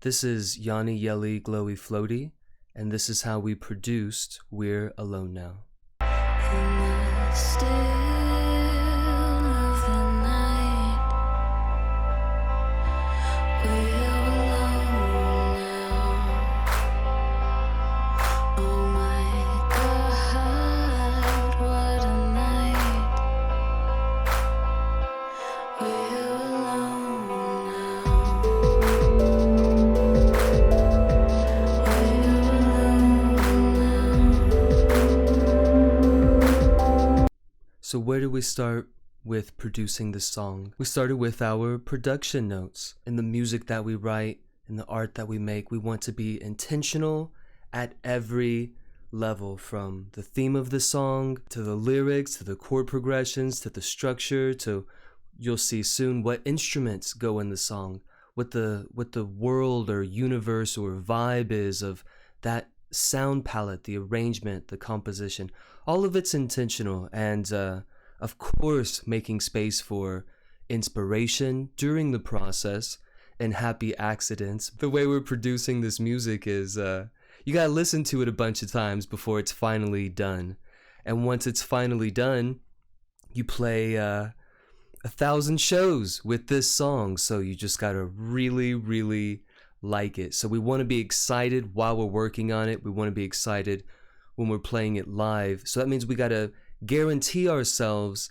This is Yawny, Yelly, Glowy, Floaty, and this is how we produced We're Alone Now. In the still of the night, we're alone now. Oh my God, what a night. We're alone now. We're alone now. So where do we start with producing this song? We started with our production notes. In the music that we write, in the art that we make, we want to be intentional at every level, from the theme of the song, to the lyrics, to the chord progressions, to the structure, to, you'll see soon, what instruments go in the song, what the world or universe or vibe is of that sound palette, the arrangement, the composition. All of it's intentional, and of course making space for inspiration during the process and happy accidents. The way we're producing this music is you gotta listen to it a bunch of times before it's finally done. And once it's finally done, you play 1,000 shows with this song, so you just gotta really like it. So we want to be excited while we're working on it. We want to be excited when we're playing it live. So that means we gotta guarantee ourselves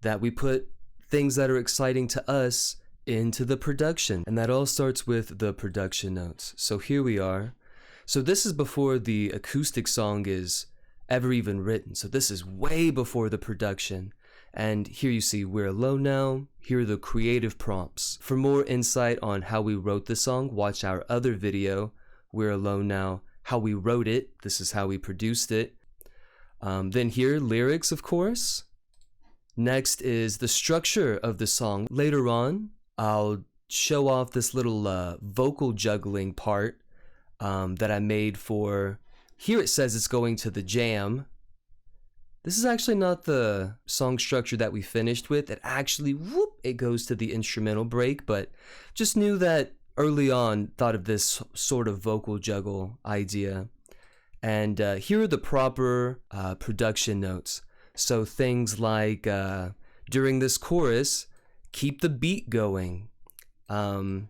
that we put things that are exciting to us into the production. And that all starts with the production notes. So here we are. So this is before the acoustic song is ever even written. So this is way before the production. And here you see We're Alone Now. Here are the creative prompts. For more insight on how we wrote the song, watch our other video, We're Alone Now, how we wrote it. This is how we produced it. Then here, lyrics, of course. Next is the structure of the song. Later on, I'll show off this little vocal juggling part that I made for, here it says it's going to the jam. This is actually not the song structure that we finished with. It actually, it goes to the instrumental break, but just knew that early on, thought of this sort of vocal juggle idea. And here are the proper production notes. So things like, during this chorus, keep the beat going. During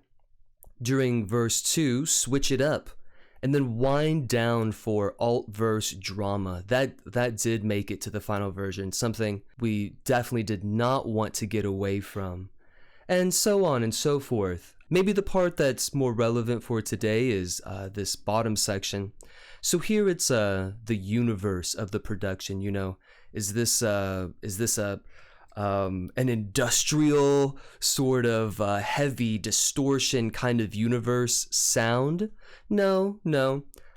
verse 2, switch it up. And then wind down for alt-verse drama. That did make it to the final version, something we definitely did not want to get away from. And so on and so forth. Maybe the part that's more relevant for today is this bottom section. So here it's the universe of the production. You know, is this an industrial sort of heavy distortion kind of universe sound? No.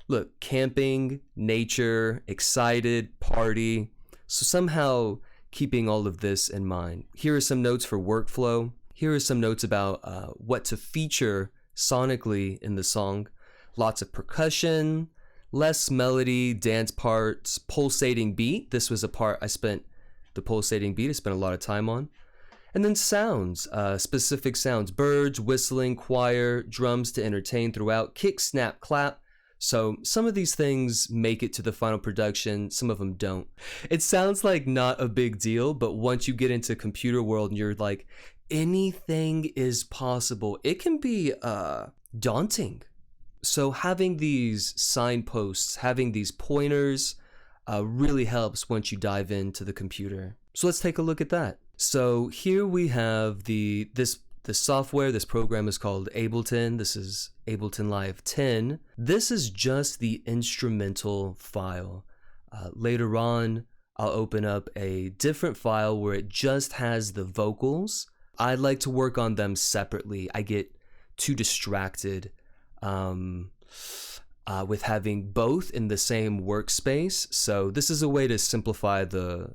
Look, camping, nature, excited, party. So somehow keeping all of this in mind. Here are some notes for workflow. Here are some notes about what to feature sonically in the song. Lots of percussion, less melody, dance parts, pulsating beat. This was a part the pulsating beat I spent a lot of time on. And then sounds, specific sounds, birds, whistling, choir, drums to entertain throughout, kick, snap, clap. So some of these things make it to the final production, some of them don't. It sounds like not a big deal, but once you get into computer world and you're like, anything is possible, it can be daunting. So having these signposts, having these pointers really helps once you dive into the computer. So let's take a look at that. So here we have the software. This program is called Ableton. This is Ableton Live 10. This is just the instrumental file. Later on, I'll open up a different file where it just has the vocals. I like to work on them separately. I get too distracted with having both in the same workspace. So this is a way to simplify the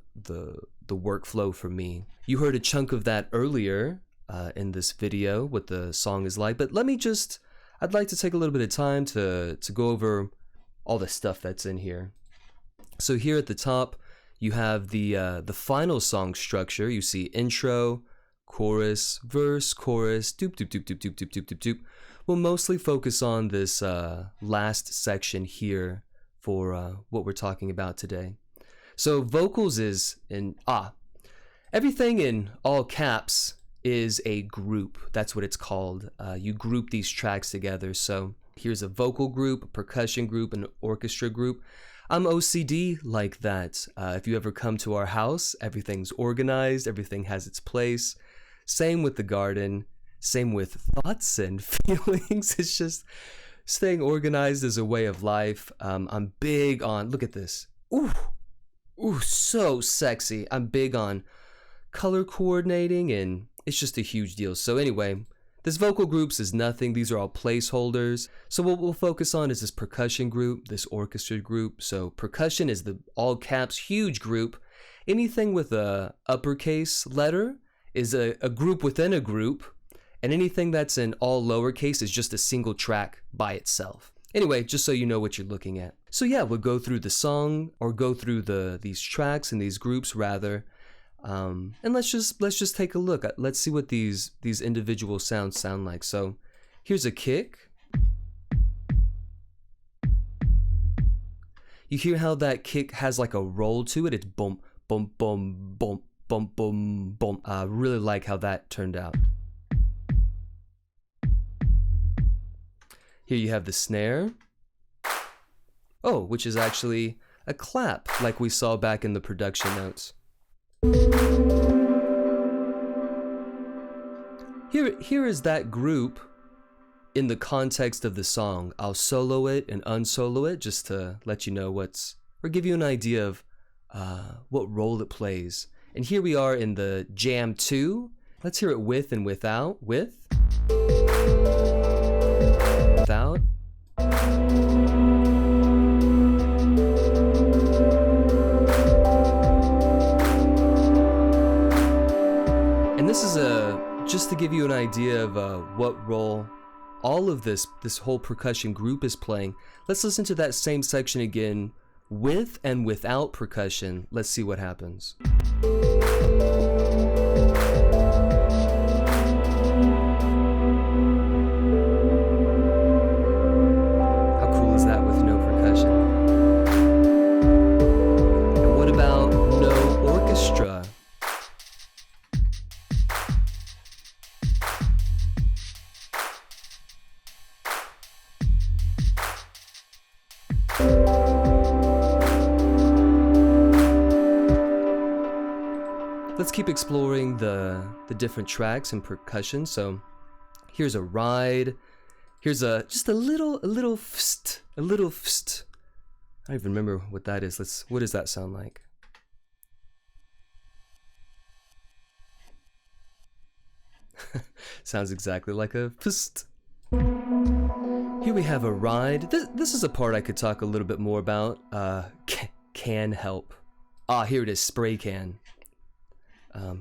workflow for me. You heard a chunk of that earlier in this video, what the song is like, but I'd like to take a little bit of time to go over all the stuff that's in here. So here at the top, you have the final song structure. You see intro, chorus, verse, chorus, doop, doop, doop, doop, doop, doop, doop, doop, doop. we'll mostly focus on this last section here for what we're talking about today. So vocals is everything in all caps is a group. That's what it's called. You group these tracks together. So here's a vocal group, a percussion group, an orchestra group. I'm OCD like that. If you ever come to our house, everything's organized, everything has its place. Same with the garden, same with thoughts and feelings. It's just staying organized is a way of life. I'm big on, look at this. Ooh, so sexy. I'm big on color coordinating, and it's just a huge deal. So anyway, this vocal groups is nothing. These are all placeholders. So what we'll focus on is this percussion group, this orchestra group. So percussion is the all caps huge group. Anything with a uppercase letter is a group within a group. And anything that's in all lowercase is just a single track by itself. Anyway, just so you know what you're looking at. So yeah, we'll go through the song, or go through these tracks and these groups rather. And let's just take a look. Let's see what these individual sounds sound like. So here's a kick. You hear how that kick has like a roll to it. It's boom, boom, boom, boom, boom, boom, boom. I really like how that turned out. Here you have the snare. Oh, which is actually a clap like we saw back in the production notes. Here is that group in the context of the song. I'll solo it and unsolo it just to let you know or give you an idea of what role it plays. And here we are in the jam 2. Let's hear it with and without. With. Without. And this is just to give you an idea of what role all of this whole percussion group is playing. Let's listen to that same section again with and without percussion. Let's see what happens. How cool is that with no percussion? And what about no orchestra? Let's keep exploring the different tracks and percussion. So here's a ride. Here's just a little fst, a little fst. I don't even remember what that is. What does that sound like? Sounds exactly like a fst. Here we have a ride. This is a part I could talk a little bit more about. Can help. Here it is, spray can.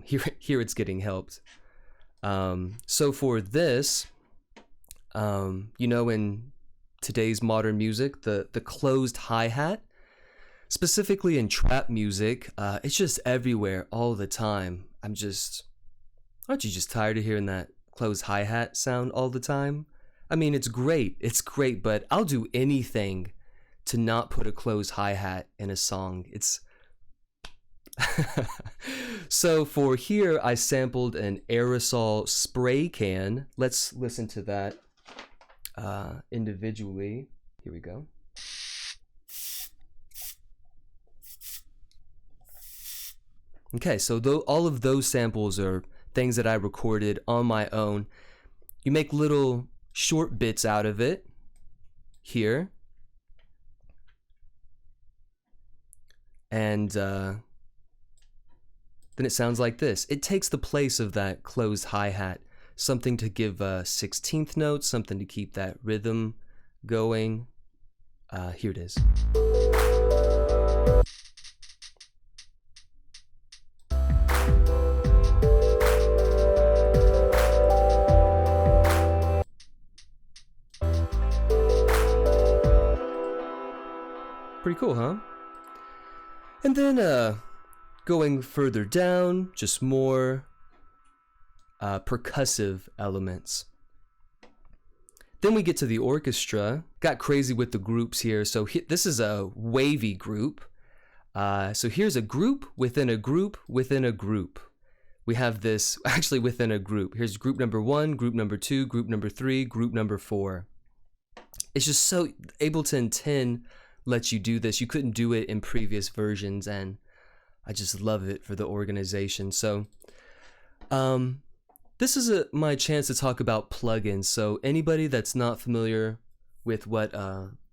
Here it's getting helped. So for this, in today's modern music, the closed hi-hat, specifically in trap music, it's just everywhere all the time. Aren't you just tired of hearing that closed hi-hat sound all the time? I mean, it's great, but I'll do anything to not put a closed hi-hat in a song. So for here, I sampled an aerosol spray can. Let's listen to that individually. Here we go. Okay, so all of those samples are things that I recorded on my own. You make little short bits out of it here. And then it sounds like this. It takes the place of that closed hi-hat, something to give 16th notes, something to keep that rhythm going. Here it is. Pretty cool, huh? And then going further down, just more percussive elements. Then we get to the orchestra. Got crazy with the groups here. So this is a wavy group. So here's a group within a group within a group. We have this actually within a group. Here's group number 1, group number 2, group number 3, group number 4. It's just so Ableton 10 lets you do this. You couldn't do it in previous versions, and I just love it for the organization. So this is my chance to talk about plugins. So anybody that's not familiar with what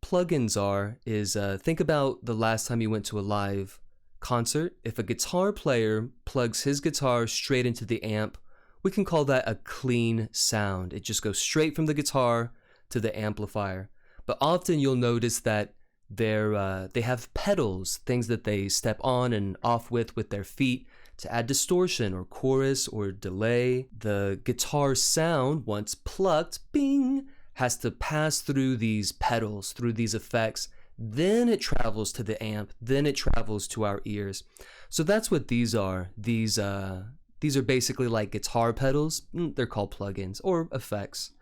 plugins are is think about the last time you went to a live concert. If a guitar player plugs his guitar straight into the amp, we can call that a clean sound. It just goes straight from the guitar to the amplifier. But often you'll notice that they have pedals, things that they step on and off with their feet to add distortion or chorus or delay. The guitar sound, once plucked, bing, has to pass through these pedals, through these effects. Then it travels to the amp, then it travels to our ears. So that's what these are. These are basically like guitar pedals. They're called plugins or effects.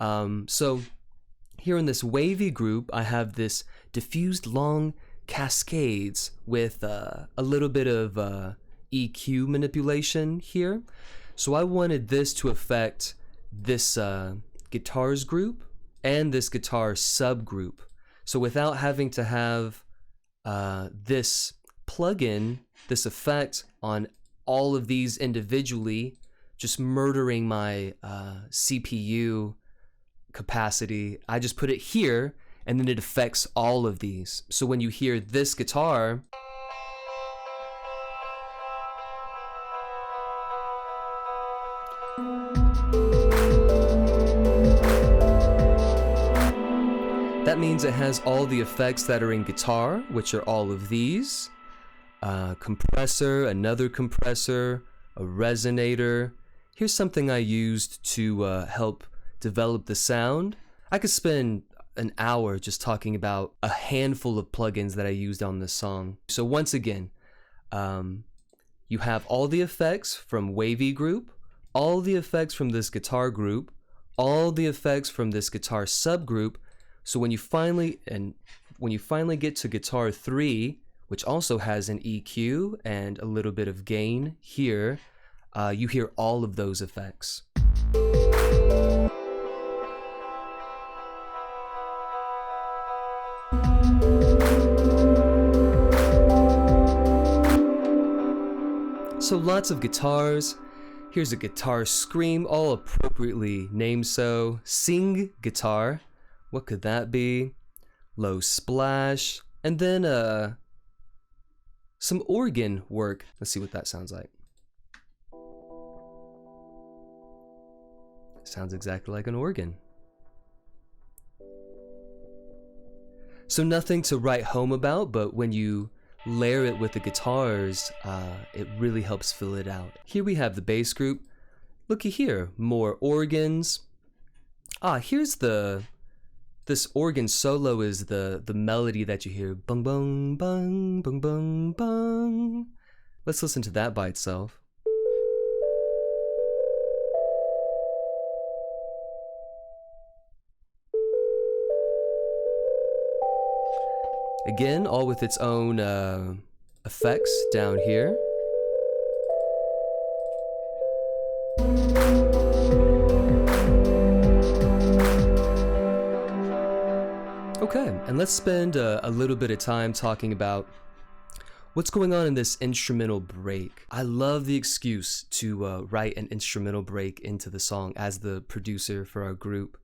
So here in this wavy group, I have this diffused long cascades with a little bit of EQ manipulation here. So I wanted this to affect this guitars group and this guitar subgroup. So without having to have this plugin, this effect on all of these individually, just murdering my CPU capacity, I just put it here and then it affects all of these. So when you hear this guitar, that means it has all the effects that are in guitar, which are all of these. Compressor, another compressor, a resonator. Here's something I used to help develop the sound. I could spend an hour just talking about a handful of plugins that I used on this song. So once again, you have all the effects from wavy group, all the effects from this guitar group, all the effects from this guitar subgroup. So when you finally get to guitar 3, which also has an EQ and a little bit of gain here, you hear all of those effects. So lots of guitars. Here's a guitar scream, all appropriately named so. Sing guitar. What could that be? Low splash. And then some organ work. Let's see what that sounds like. Sounds exactly like an organ. So nothing to write home about, but when you layer it with the guitars, it really helps fill it out. Here we have the bass group. Looky here, more organs. Here's this organ solo is the melody that you hear. Bung bung bung bung bung bung. Let's listen to that by itself. Again, all with its own effects down here. Okay, and let's spend a little bit of time talking about what's going on in this instrumental break. I love the excuse to write an instrumental break into the song as the producer for our group.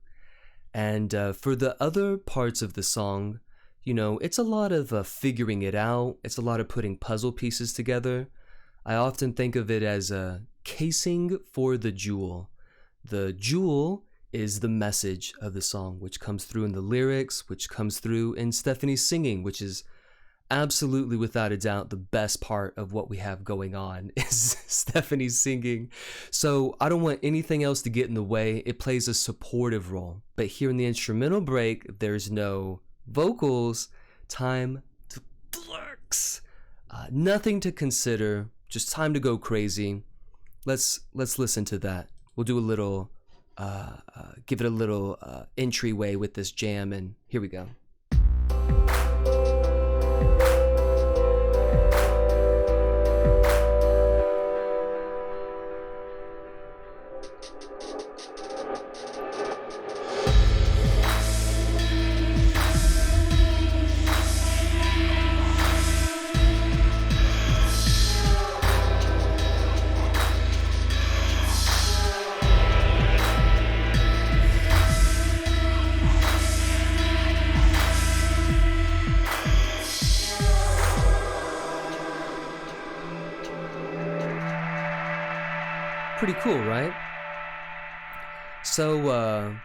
And for the other parts of the song, you know, it's a lot of figuring it out. It's a lot of putting puzzle pieces together. I often think of it as a casing for the jewel. The jewel is the message of the song, which comes through in the lyrics, which comes through in Stephanie's singing, which is absolutely, without a doubt, the best part of what we have going on is Stephanie's singing. So I don't want anything else to get in the way. It plays a supportive role. But here in the instrumental break, there's no vocals, time to flex. Nothing to consider, just time to go crazy. Let's listen to that. We'll do a little give it a little entryway with this jam, and here we go. Pretty cool, right? So,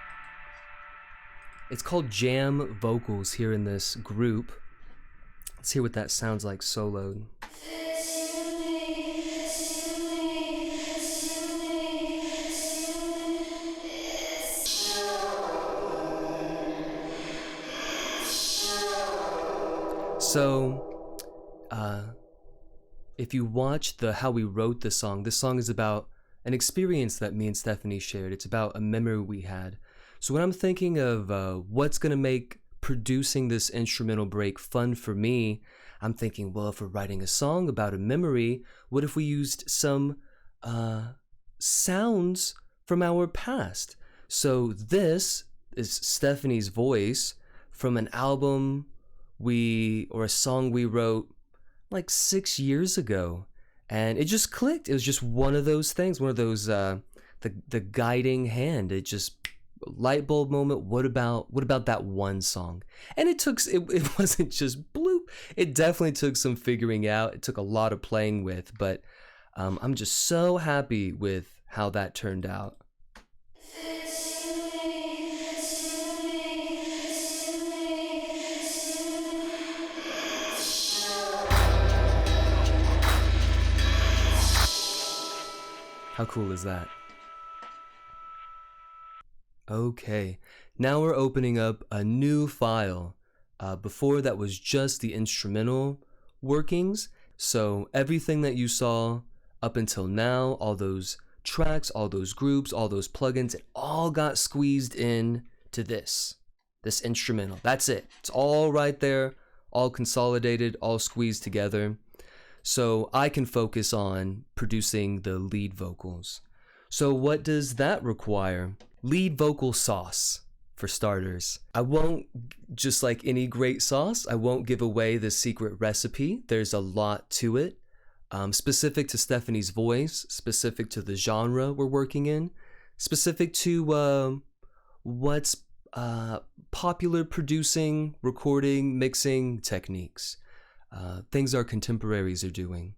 it's called jam vocals here in this group. Let's hear what that sounds like soloed. So, if you watch how we wrote this song is about an experience that me and Stephanie shared. It's about a memory we had. So when I'm thinking of what's going to make producing this instrumental break fun for me, I'm thinking, well, if we're writing a song about a memory, what if we used some sounds from our past? So this is Stephanie's voice from an album or a song we wrote like 6 years ago. And it just clicked. It was just one of those things, one of those the guiding hand. It just light bulb moment. What about that one song? And it wasn't just bloop. It definitely took some figuring out. It took a lot of playing with, but I'm just so happy with how that turned out. How cool is that? Okay, now we're opening up a new file. Before that was just the instrumental workings. So everything that you saw up until now, all those tracks, all those groups, all those plugins, it all got squeezed in to this instrumental. That's it. It's all right there, all consolidated, all squeezed together. So I can focus on producing the lead vocals. So what does that require? Lead vocal sauce, for starters. I won't, just like any great sauce, I won't give away the secret recipe. There's a lot to it, specific to Stephanie's voice, specific to the genre we're working in, specific to what's popular producing, recording, mixing techniques. Things our contemporaries are doing.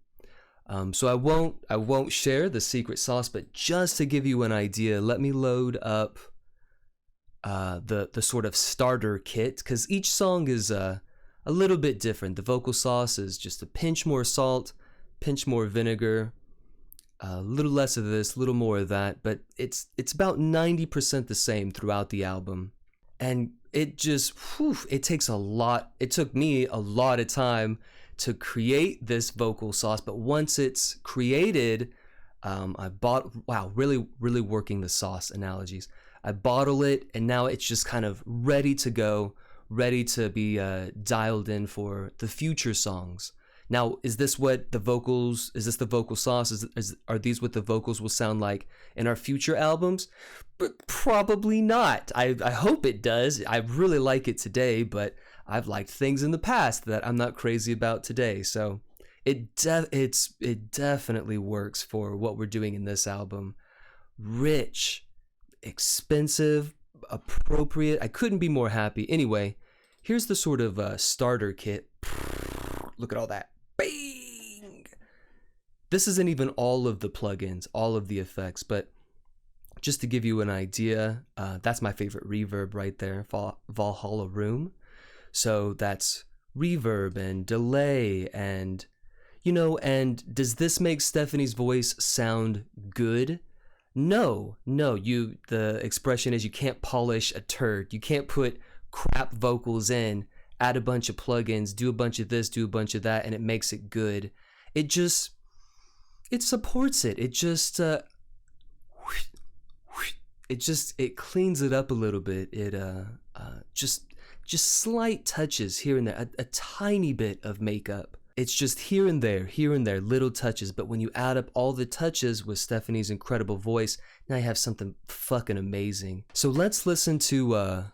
So I won't share the secret sauce, but just to give you an idea, let me load up the sort of starter kit, because each song is a little bit different. The vocal sauce is just a pinch more salt, pinch more vinegar, a little less of this, a little more of that, but it's about 90% the same throughout the album. And it just, it took me a lot of time to create this vocal sauce, but once it's created, really working the sauce analogies. I bottle it, and now it's just kind of ready to go, ready to be dialed in for the future songs. Now, is this the vocal sauce? Are these what the vocals will sound like in our future albums? But probably not. I hope it does. I really like it today, but I've liked things in the past that I'm not crazy about today. So it definitely works for what we're doing in this album. Rich, expensive, appropriate. I couldn't be more happy. Anyway, here's the sort of starter kit. Look at all that. Bang! This isn't even all of the plugins, all of the effects, but just to give you an idea, that's my favorite reverb right there, Valhalla Room. So that's reverb and delay and, and does this make Stephanie's voice sound good? No, the expression is you can't polish a turd. You can't put crap vocals in, add a bunch of plugins, do a bunch of this, do a bunch of that, and it makes it good. It supports it. It it cleans it up a little bit. It just slight touches here and there, a tiny bit of makeup. It's just here and there, little touches. But when you add up all the touches with Stephanie's incredible voice, now you have something fucking amazing. So let's listen to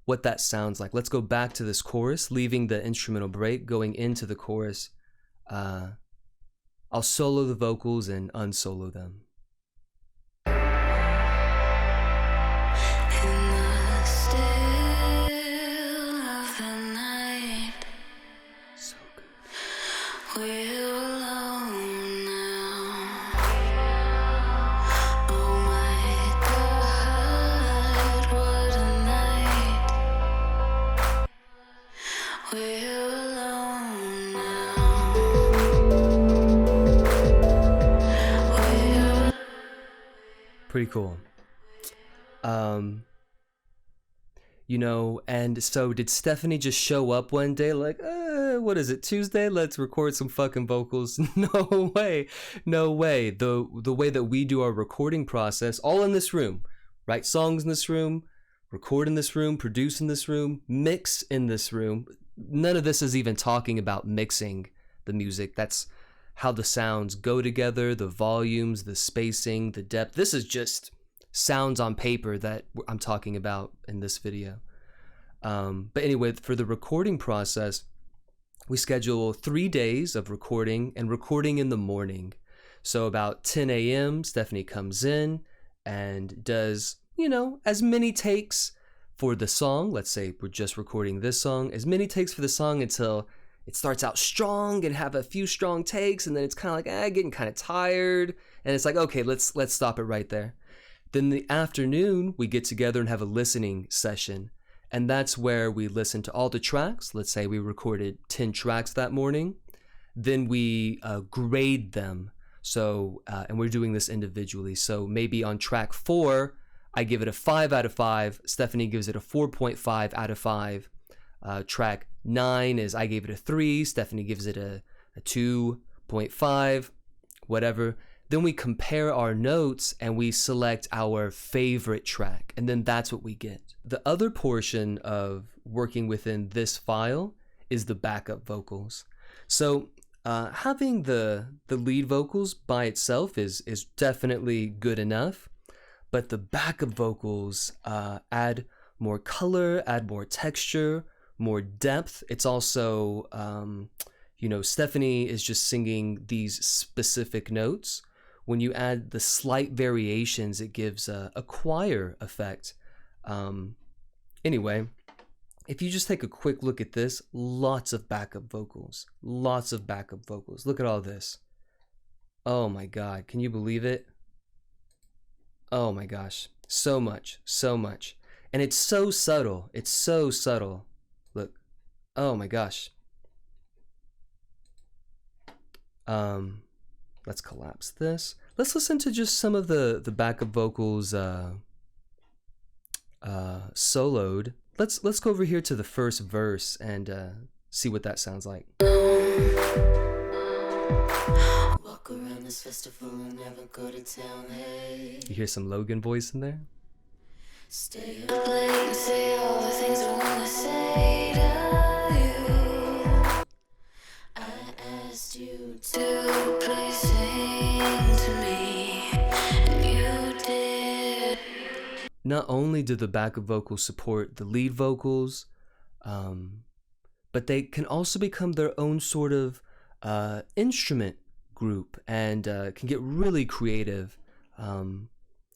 what that sounds like. Let's go back to this chorus, leaving the instrumental break, going into the chorus. I'll solo the vocals and unsolo them. In the still of the night, So good. we're alone now. Oh my God, what a night. We're alone now. We're Pretty cool. You know, and so did Stephanie just show up one day like, what is it, Tuesday? Let's record some fucking vocals. No way. No way. The way that we do our recording process, all in this room, write songs in this room, record in this room, produce in this room, mix in this room. None of this is even talking about mixing the music. That's how the sounds go together, the volumes, the spacing, the depth. This is just sounds on paper that I'm talking about in this video. But anyway, for the recording process, we schedule 3 days of recording and recording in the morning. So about 10 a.m., Stephanie comes in and does, you know, as many takes for the song. Let's say we're just recording this song, as many takes for the song until it starts out strong and have a few strong takes, and then it's kind of like getting kind of tired, and it's like, okay, let's stop it right there. Then in the afternoon, we get together and have a listening session. And that's where we listen to all the tracks. Let's say we recorded 10 tracks that morning. Then we grade them. So, and we're doing this individually. So maybe on track 4, I give it a 5 out of 5. Stephanie gives it a 4.5 out of 5. Track 9 is I gave it a 3. Stephanie gives it a 2.5, whatever. Then we compare our notes and we select our favorite track, and then that's what we get. The other portion of working within this file is the backup vocals. So having the lead vocals by itself is definitely good enough, but the backup vocals add more color, add more texture, more depth. It's also, you know, Stephanie is just singing these specific notes. When you add the slight variations, it gives a choir effect. Anyway, if you just take a quick look at this, lots of backup vocals. Lots of backup vocals. Look at all this. Oh my God, can you believe it? Oh my gosh, so much, so much. And it's so subtle. It's so subtle. Look, oh my gosh. Let's collapse this. Let's listen to just some of the backup vocals soloed. Let's go over here to the first verse and see what that sounds like. walk around this festival and never go to town. Hey, You hear some Logan voice in there? stay up late and say all the things I wanna say to you. I asked you to please sing to me, and you did. Not only do the backup vocals support the lead vocals, but they can also become their own sort of instrument group and can get really creative.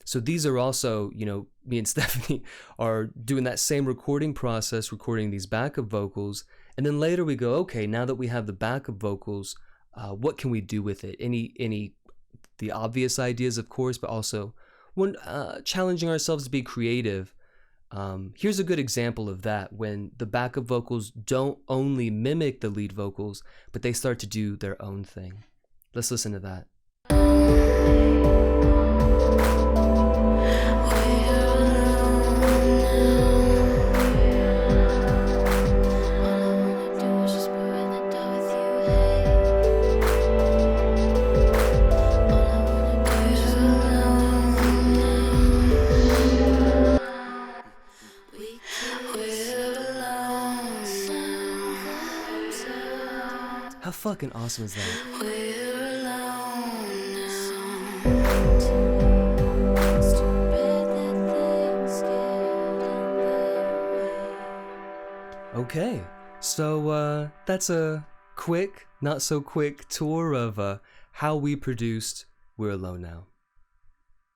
So these are also, you know, me and Stephanie are doing that same recording process, recording these backup vocals. And then later we go, okay, now that we have the backup vocals, what can we do with it? The obvious ideas, of course, but also when challenging ourselves to be creative. Here's a good example of that, when the backup vocals don't only mimic the lead vocals, but they start to do their own thing. Let's listen to that. How fucking awesome is that? We're alone now. Okay, so that's a quick, not so quick tour of how we produced We're Alone Now.